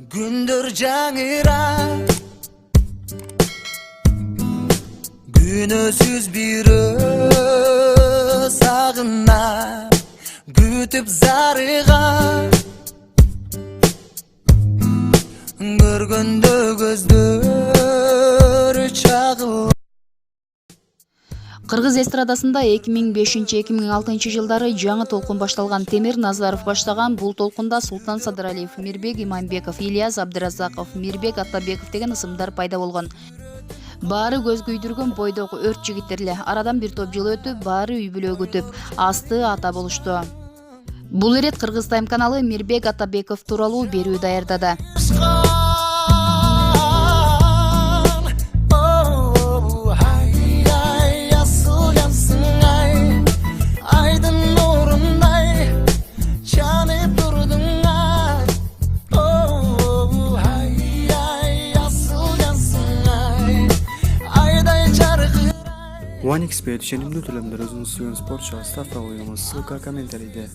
Gündür жаңыра Günösüz bir sağına Gütüp zarıga Görgöndö gözдөр çağıl Кыргыз эстрадасында 2005-2006 жылдары жаңы толкун башталган. Темир Назаров баштаган бул толкунда Султан Садыралиев, Мирбек Иманбеков, Ильяс Абдыразаков, Мирбек Атабеков деген ысымдар пайда болгон. Баары көз күйдүргөн бойдогу өрт жигиттерле. Арадан бир топ жыл өтүп, баары үй бүлө күтүп, асты ата болушту. Бул ирет Кыргыз Тайм каналы Мирбек Атабеков тууралуу берүү даярдады. OneXP düşenimli ödülümler özünü suyun sportçu starta oyunumuz ссылка комментарийде.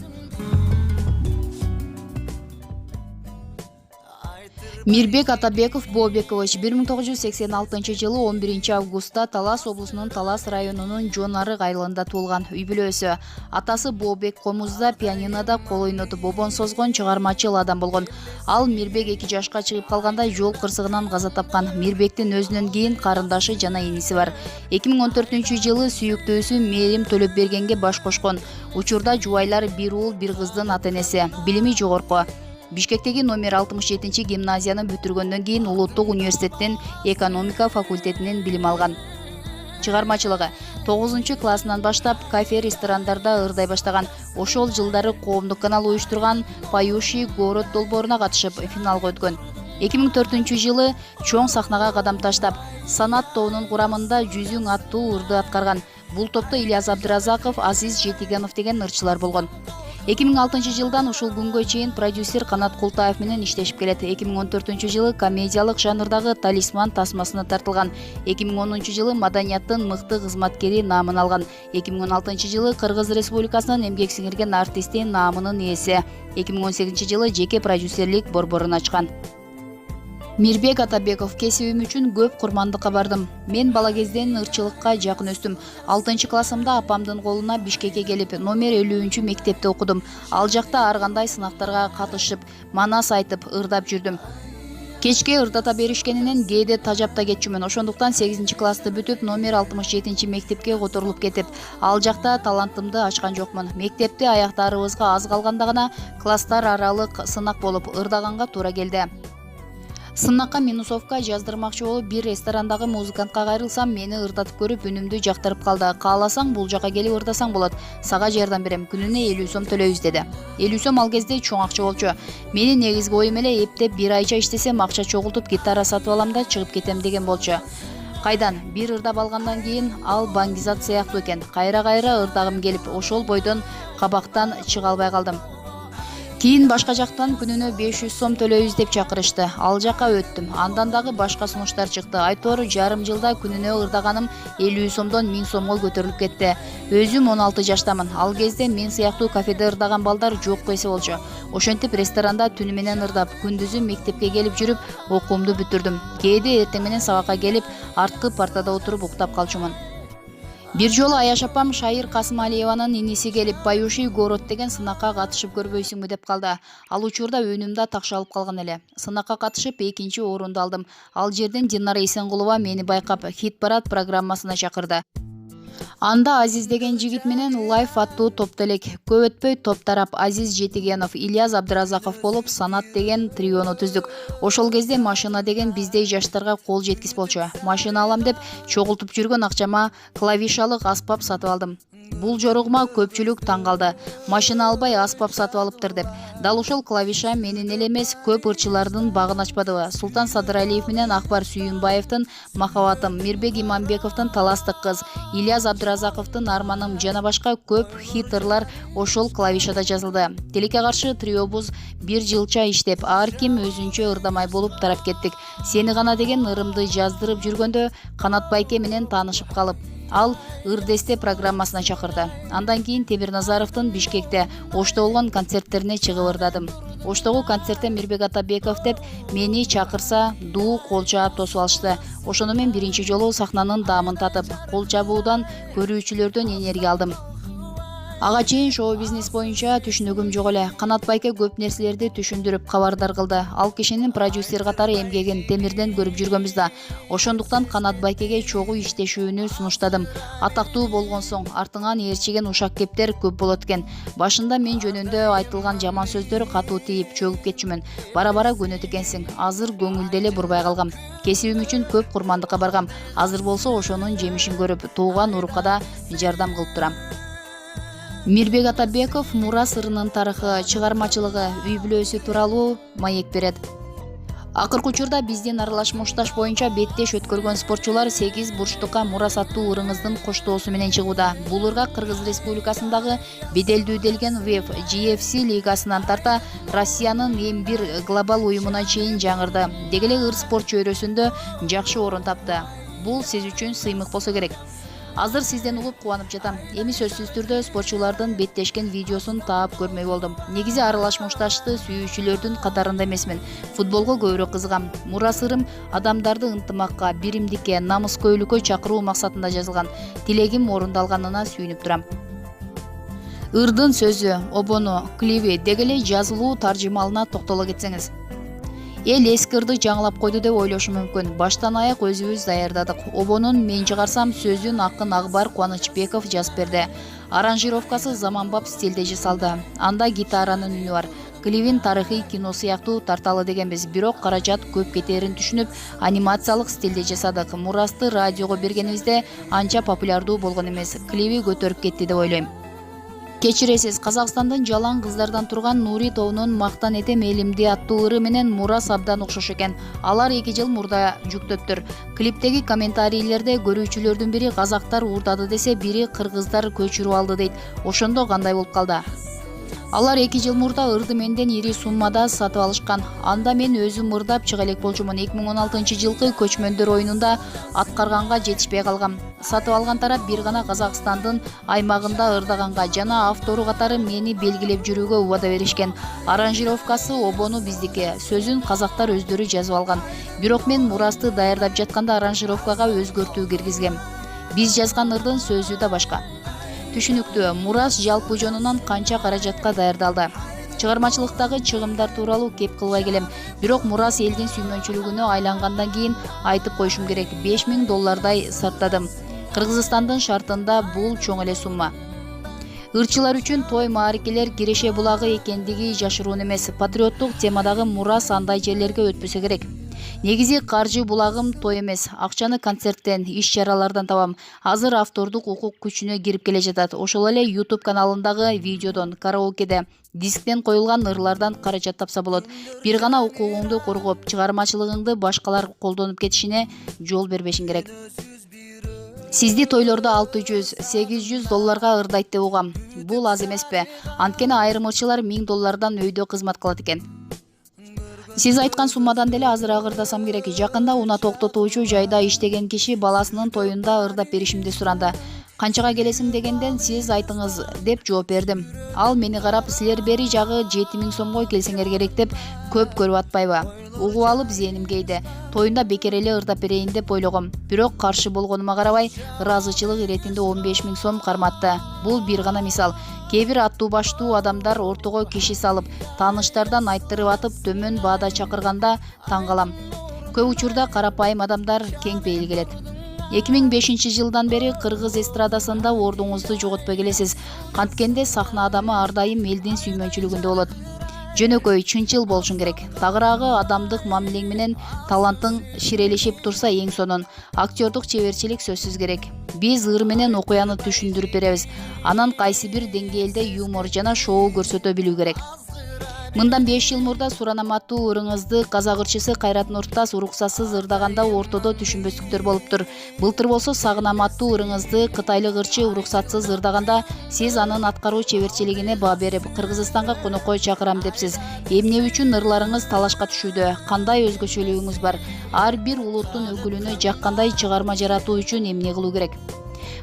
Мирбек Атабеков Бообекович 1986 жылы 11 августта Талас облусунун Талас районунун Жонарык айылында туулган. Үй бүлөсү атасы Бообек комузда пианинода кол ойнотуп бобон созгон чыгармачыл адам болгон. Ал Мирбек 2 жашка чыгып калганда жол кырсыгынан каза тапкан. Мирбектин өзүнөн кийин карындашы жана иниси бар. 2014 жылы сүйүктүүсү Мерим Төлөпбергенге баш кошкон. Учурда жубайлар бир уул бир кыздын ата-энеси. Билими жогорку. Бишкектеги номер 67 гимназияны бүтүргөндөн кийин Улуттук университеттин экономика факультетинен билим алган. Чыгармачылыгы 9 классынан баштап кафе ресторандарда ырдай баштаган. Ошол жылдары коомдук канал уюштурган Поющий город долбооруна катышып финалга өткөн. 2004 жылы чоң сахнага кадам таштап, Санат тобунун курамында Жүзүң аттуу ырды аткарган. Бул топто Ильяс Абдыразаков, Азиз Жетигенов деген ырчылар болгон. 2006 жылдан ушул күнгө чейин продюсер Канат Култаев менен иштешип келет. 2014 жылы комедиялык жанрдагы Талисман тасмасына тартылган. 2010 жылы маданияттын мыкты кызматкери наамын алган. 2016 жылы Кыргыз Республикасынын эмгек сиңирген артисти наамынын ээси. 2018 жылы жеке продюсерлик борборун ачкан. Мирбек Атабеков кесибим үчүн көп курмандыкка бардым. Мен бала кезден ырчылыкка жакын өстүм. 6 классымда апамдын колуна Бишкекке келип, номер 50 мектепте окудум. Ал жакта ар кандай сынактарга катышып, манас айтып, ырдап жүрдүм. Кечке ырдата беришкенинен кээде тажап да кетчүмүн. Ошондуктан 8 классты бүтүп, номер 67 мектепке которулуп кетип, ал жакта талантымды ачкан жокмун. Мектепте аяктарыбызга аз калганда гана класстар аралык сынак болуп, ырдаганга туура келди. Сынакка минусовка жаздырмакчы болуп, бир ресторандагы музыкантка кайрылсам, мени ырдатып көрүп, үнүмдү жактырып калды. Кааласаң, бул жака келип ырдасаң болот. Сага жардам берем. Күнүнө 50 сом төлөйбүз деди. 50 сом ал кезде чоң акча болчу. Менин негизги оюм эле эптеп бир айча иштесем, акча чогултуп гитара сатып алам да чыгып кетем деген болчу. Кайдан бир ырдап алгандан кийин ал баңгизат сыяктуу экен. Кайра ырдагым келип, ошол бойдон кабактан чыга албай калдым. Кийин башка жактан күнүнө 500 сом төлөйбүз деп чакырышты. Ал жака өттүм. Андан дагы башка сунуштар чыкты. Айтор жарым жылда күнүнө ырдаганым 50 сомдон 1000 сомго көтөрүлүп кетти. Өзүм 16 жаштамын. Ал кезде мен сыяктуу кафеде ырдаган балдар жок эсе болчу. Ошентип ресторанда түнү менен ырдап, күндүзү мектепке келип жүрүп, окуумду бүтүрдүм. Кээде эртең менен сабакка келип, арткы партада отуруп уктап калчумун. Бир жолу Аяш апам Шайыр Касымалиеванын иниси келип, Поющий город деген сынакка катышып көрбөйсүңбү деп калды. Ал учурда өнүм да такшалып калган эле. Сынакка катышып 2 орунду алдым. Ал жерден Динара Исенгулова мени байкап, хит-парад программасына чакырды. Анда Азиз деген жигит менен Лайф аттуу топто элек. Көп өтпөй топ тарап Азиз Жетигенов, Ильяс Абдыразаков болуп Санат деген триону түздүк. Ошол кезде машина деген биздей жаштарга кол жеткис болчу. Машина алам деп чогултуп жүргөн акчама клавишалык аспап сатып алдым. Бул жорогума көпчүлүк таң калды. Машина албай аспап сатып алыптыр деп. Дал ошол клавиша менин эле эмес, көп ырчылардын багын ачпадыбы. Султан Садыралиев менен Акбар Сүйүнбаевдин Махабатым, Мирбек Иманбековдун Таластык кыз, Ильяс Абдыразаковдун Арманым жана башка көп хиттырлар ошол клавишада жазылды. Тилекке каршы триобуз бир жылча иштеп, ар ким өзүнчө ырдамай болуп тарап кеттик. Сени гана деген ырымды жаздырып жүргөндө Канат байке менен таанышып калып, ал Ырдесте программасына чакырды. Андан кийин Темир Назаровдун Бишкекте Ошто болгон концерттерине чыгып ырдадым. Оштогу концертте Мирбек Атабеков деп мени чакырса дуу кол чаап тосуп алышты. Ошону мен биринчи жолу сахнанын даамын татып, кол чабуудан көрүүчүлөрдөн энергия алдым. Ага чейин шоу-бизнес боюнча түшүнүгүм жок эле. Канат байке көп нерселерди түшүндүрүп кабардар кылды. Ал кишинин продюсер катары эмгегин темирден көрүп жүргөнбүз да. Ошондуктан Канат байкеге чогуу иштешүүнү сунуштадым. Атактуу болгон соң артыңан ээрчиген ушак кептер көп болот экен. Башында мен жөнүндө айтылган жаман сөздөр катуу тийип чөгүп кетчүмүн. Бара-бара көнөт экенсиң. Азыр көңүлдө эле бурбай калгам. Кесибим үчүн көп курмандыкка баргам. Азыр болсо ошонун жемишин көрүп, тууган урукка да жардам кылып турам. Мирбек Атабеков мурас ырынын тарыхы, чыгармачылыгы, үй бүлөсү тууралуу маек берет. Акыркы учурда биздин аралаш мушташ боюнча беттеш өткөргөн спортчулар 8 бурчтукка мурас аттуу ырыңыздын коштоосу менен чыгууда. Бул ырга Кыргыз Республикасындагы беделдүү делген ВЕФ GFC лигасынан тарта Россиянын эң бир глобал уюмуна чейин жаңырды. Деги эле ыр спорт чөйрөсүндө жакшы орун тапты. Бул сиз үчүн сыймык болсо керек. Азыр сизден улуп кубанып жатам. Эми сөзсүз түрдө спортчулардын беттешкен видеосун таап көрмөй болдум. Негизи аралаш мушташты сүйүүчүлөрдүн катарында эмесмин. Футболго көбүрөөк кызыгам. Мурас ырым адамдарды ынтымакка, биримдикке, намыскөйлүккө чакыруу максатында жазылган. Тилегим орундалганына сүйүнүп турам. Ырдын сөзү, обону, кливи, деги эле жазылуу таржымалына токтоло кетсеңиз. Эл эски ырды жаңылап койду деп ойлошу мүмкүн. Баштан аяк өзүбүз даярдадык. Обонун мен чыгарсам сөзүн акын Акбар Кубанычбеков жазып берди. Аранжировкасы заманбап стилде жасалды. Анда гитаранын үнү бар. Клибин тарыхый кино сыяктуу тарталы дегенбиз. Бирок каражат көп кетерин түшүнүп, анимациялык стилде жасадык. Мурасты радиого бергенибизде анча популярдуу болгон эмес. Клиби көтөрүп кетти деп ойлойм. Кечиресиз, Казакстандын жалаң кыздардан турган Нури тобунун Мактан этем элимди аттуу ыры менен Мурас абдан окшош экен. Алар 2 жыл мурда жүктөптүр. Клиптеги комментарийлерде көрүүчүлөрдүн бири казактар уурдады десе, бири кыргыздар көчүрүп алды дейт. Ошондо кандай болуп калды? Алар 2 жыл мурда ырды менден ири суммада сатып алышкан. Анда мен өзүм ырдап чыга элек болчумун. 2016 жылкы көчмөндөр оюнунда аткарганга жетишпей калгам. Сатып алган тарап бир гана Казакстандын аймагында ырдаганга жана автору катары мени белгилеп жүрүүгө убада беришкен. Аранжировкасы обону биздики, сөзүн казактар өздөрү жазып алган. Бирок мен Мурасты даярдап жатканда аранжировкага өзгөртүү киргизгем. Биз жазган ырдын сөзү да башка. Түшүнүктүү, Мурас жалпы жонунан канча каражатка даярдалды. Чыгармачылыктагы чыгымдар тууралуу кеп кылбай келем. Бирок Мурас элдин сүймөнчүлүгүнө айлангандан кийин айтып коюшум керек. $5000 сарптадым. Кыргызстандын шартында бул чоң эле сумма. Ырчылар үчүн той маарикелер киреше булагы экендиги жашыруун эмес. Патриоттук темадагы Мурас андай жерлерге өтпөсө керек. Негизи каржы булагым той эмес. Акчаны концерттен, иш-чаралардан табам. Азыр автордук укук күчүнө кирип келе жатат. Ошол эле YouTube каналындагы видеодон, караокеде, дисктен коюлган ырлардан каражат тапса болот. Бир гана укугуңду коргоп, чыгармачылыгыңды башкалар колдонуп кетишине жол бербешиң керек. Сизди тойлордо $600–800 ырдайт деп угам. Бул аз эмеспи? Анткени айрым ырчылар $1000 өйдө кызмат кылат экен. Сиз айткан суммадан деле азыраак ырдасам керек. Жакында уна токтотуучу жайда иштеген киши баласынын тоюнда ырдап беришимди суранды. Канчага келесиң дегенден сиз айтыңыз деп жооп бердим. Ал мени карап, силер бери жагы 7000Сомго келсеңер керек деп көп көрүп атпайбы? Угуп алып зээнимге ийди. Тоюнда бекер эле ырдап берейин деп ойлогом. Бирок каршы болгонума карабай, ыраазычылык иретинде 15000 Сом карматты. Бул бир гана мисал. Кээ бир аттуу баштуу адамдар ортого киши салып, тааныштардан айттырып атып, төмөн баада чакырганда таң калам. Көп учурда карапайым адамдар кең пейил келет. 2005 жылдан бери Кыргыз эстрадасында ордуңузду жоготпой келесиз. Канткенде сахна адамы ар дайым элдин сүймөнчүлүгүндө болот. Жөнөкөй, чынчыл болушуң керек. Тагыраагы адамдык мамилең менен талантың ширелешип турса эң сонун. Актёрдук чеберчилик сөзсүз керек. Биз ыр менен окуяны түшүндүрүп беребиз. Анан кайсы бир деңгээлде юмор жана шоу көрсөтө билүү керек. Мындан 5 жыл мурда суранаматтуу ырыңызды казак ырчысы Кайрат Нуртас уруксатсыз ырдаганда ортодо түшүнбөстүктөр болуптур. Былтыр болсо сагынаматтуу ырыңызды кытайлык ырчы уруксатсыз ырдаганда сиз анын аткаруу чеберчилигине баа берип, Кыргызстанга конокко чакырам депсиз. Эмне үчүн ырларыңыз талашка түшүүдө? Кандай өзгөчөлүгүңүз бар? Ар бир улуттун өкүлүнө жаккандай чыгарма жаратуу үчүн эмне кылуу керек?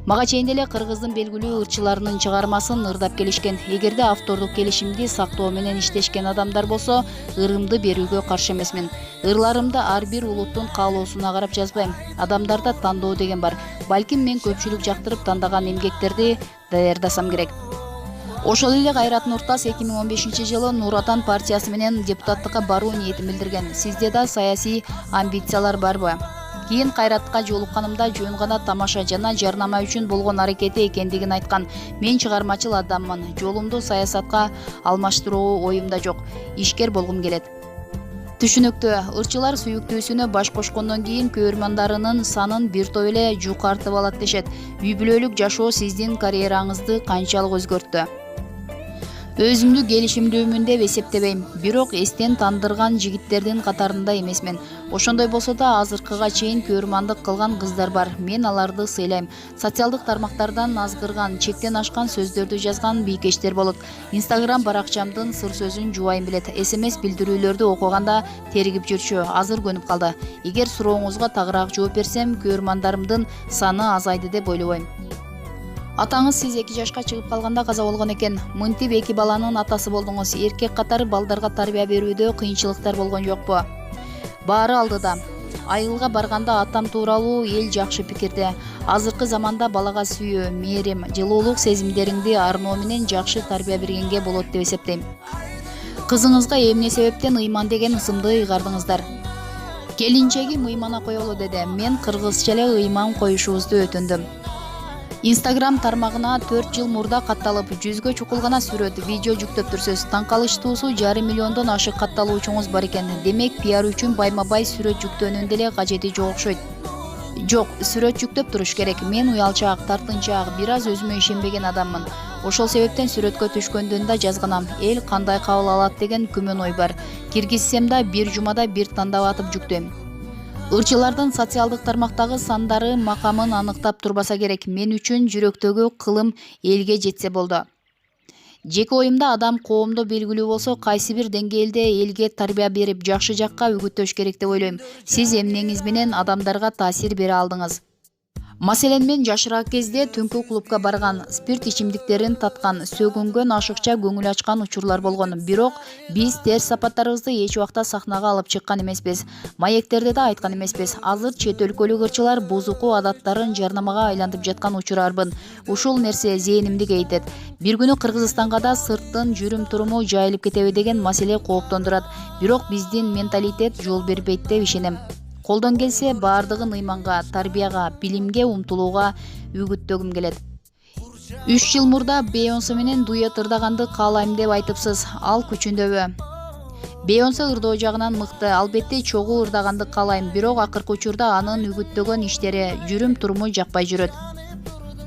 Мага чейин эле Кыргыздын белгилүү ырчыларынын чыгармасын ырдап келишкен. Эгерде автордук келишимди сактоо менен иштешкен адамдар болсо, ырымды берүүгө каршы эмесмин. Ырларымды ар бир улуттун каалоосуна карап жазбайм. Адамдарда тандоо деген бар. Балким мен көпчүлүк жактырып тандаган эмгектерди даярдасам керек. Ошол эле Кайрат Нуртас 2015-жылы Нур Отан партиясы менен депутаттыкка баруу ниетин билдирген. Сизде да саясий амбициялар барбы? Кийин Кайратка жолукканымда жөн гана тамаша жана жарнама үчүн болгон аракети экендигин айткан. Мен чыгармачыл адаммын. Жолумду саясатка алмаштыруу оюмда жок. Ишкер болгум келет. Түшүнүктүү, ырчылар сүйүктүүсүнө баш кошкондон кийин көрөрмандарынын санын бир топ эле жукартып алат дешет. Үй бүлөлүк жашоо сиздин карьераңызды канчалык өзгөрттү? Өзүмдү келишимдүүмүн деп эсептебейм. Бирок эстен тандырган жигиттердин катарында эмесмин. Ошондой болсо да азыркыга чейин көрмандык кылган кыздар бар. Мен аларды сыйлайм. Социалдык тармактардан азгырган, чектен ашкан сөздөрдү жазган бийкештер болот. Инстаграм баракчамдын сыр сөзүн жубайм билет. СМС билдирүүлөрдү окуганда теригип жүрчү. Азыр көнүп калды. Эгер сурооңузга тагыраак жооп берсем, көрмандарымдын саны азайды деп ойлобойм. Атаңыз сиз 2 жашка чыгып калганда каза болгон экен. Мынтип 2 баланын атасы болдуңуз. Эркек катары балдарга тарбия берүүдө кыйынчылыктар болгон жокпу? Баары алдыда. Айылга барганда атам тууралуу эл жакшы пикирде. Азыркы заманда балага сүйүү, мээрим, жылуулук сезимдериңди арноо менен жакшы тарбия бергенге болот деп эсептейм. Кызыңызга эмне себептен ыйман деген ысымды ыйгардыңыздар? Келинчегим ыймана коелу деди. Мен кыргызча эле ыйман коюшубузду өтүндүм. Инстаграм тармагына 4 жыл мурда катталып, 100гө чукул гана сүрөт, видео жүктөп турсуз. Таң калыштуусу 5 миллиондон ашык катталуучуңуз бар экен. Демек, пиар үчүн байма-бай сүрөт жүктөөнүн деле кажети жок окшойт. Жок, сүрөт жүктөп туруш керек. Мен уялчаак, тартынчаак, бир аз өзүмө ишенбеген адаммын. Ошол себептен сүрөткө түшкөндөн да жазганам. Эл кандай кабыл алат деген күмөн ой бар. Киргизсем да бир жумада бир тандап атып жүктөйм. Ырчылардын социалдык тармактагы сандары макамын аныктап турбаса керек. Мен үчүн жүрөктөгү кылым элге жетсе болду. Жеке оюмда адам коомдо белгилүү болсо, кайсы бир деңгээлде элге тарбия берип, жакшы жакка үгүттөш керек деп ойлойм. Сиз эмнеңиз менен адамдарга таасир бере алдыңыз? Маселен, мен жашыраак кезде түнкү клубка барган, спирт ичимдиктерин таткан, сөгүнгөн, ашыкча көңүл ачкан учурлар болгон. Бирок биз терс сапаттарыбызды эч убакта сахнага алып чыккан эмеспиз. Маектерде да айткан эмеспиз. Азыр чет өлкөлүк ырчылар бузуку адаттарын жарнамага айлантып жаткан учурарбын. Ушул нерсе зээнимди кейтет. Бир күнү Кыргызстанга да сырттын жүрүм туруму жайылып кетеби деген маселе кооптондурат. Бирок биздин менталитет жол бербейт деп ишенем. Колдон келсе, баардыгын ыйманга, тарбияга, билимге умтулууга үгүттөгүм келет. 3 жыл мурда 50Сомго менен дуэт ырдаганды каалайм деп айтыпсыз. Ал күчүндөбү? 50Сомго ырдоо жагынан мыкты, албетте чогуу ырдаганды каалайм, бирок акыркы учурда анын үгүттөгөн иштери, жүрүм туруму жакпай жүрөт.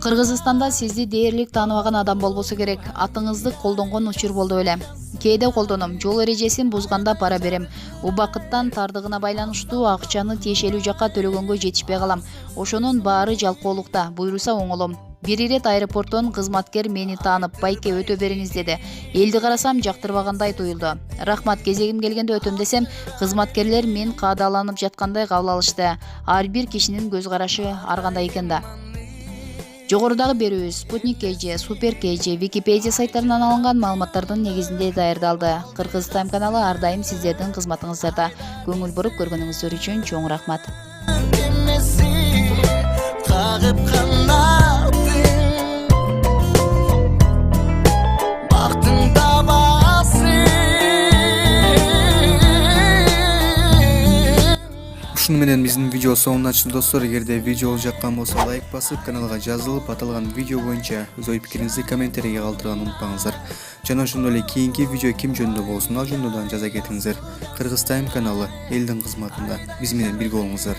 Кыргызстанда сизди дээрлик тааныбаган адам болбосо керек. Атыңызды колдонгон учур болду беле? Кээде колдоном, жол эрежесин бузганда пара берем. Убакыттан тардыгына байланыштуу акчаны тиешелүү жакка төлөгөнгө жетишпей калам. Ошонун баары жалкоолукта, буйруса оңолом. Бир ирет аэропорттон кызматкер мени таанып, байке өтө бериңиз деди. Элди карасам жактырбагандай туюлду. Рахмат, кезегим келгенде өтөм десем, кызматкерлер мен каадаланып жаткандай кабыл алышты. Ар бир кишинин көз карашы ар кандай экен да. Жогорудагы берүүбүз Спутник KG, Супер KG, Википедия сайттарынан алынган маалыматтардын негизинде даярдалды. KYRGYZ Time каналы ар дайым сиздердин кызматыңыздарда. Көңүл буруп көргөнүңүздөр үчүн чоң рахмат. Ушуну менен биздин видео соңуна чыкты достор. Эгерде видео жаккан болсо лайк басып, каналга жазылып, аталган видео боюнча өз ой пикириңизди комментарийге калтырганды унутпаңыздар. Жана ошондой эле кийинки видео ким жөнүндө болсун, ал жөнүндө дагы жаза кетиңиздер. KYRGYZ Time каналы элдин кызматында биз менен бирге болуңуздар.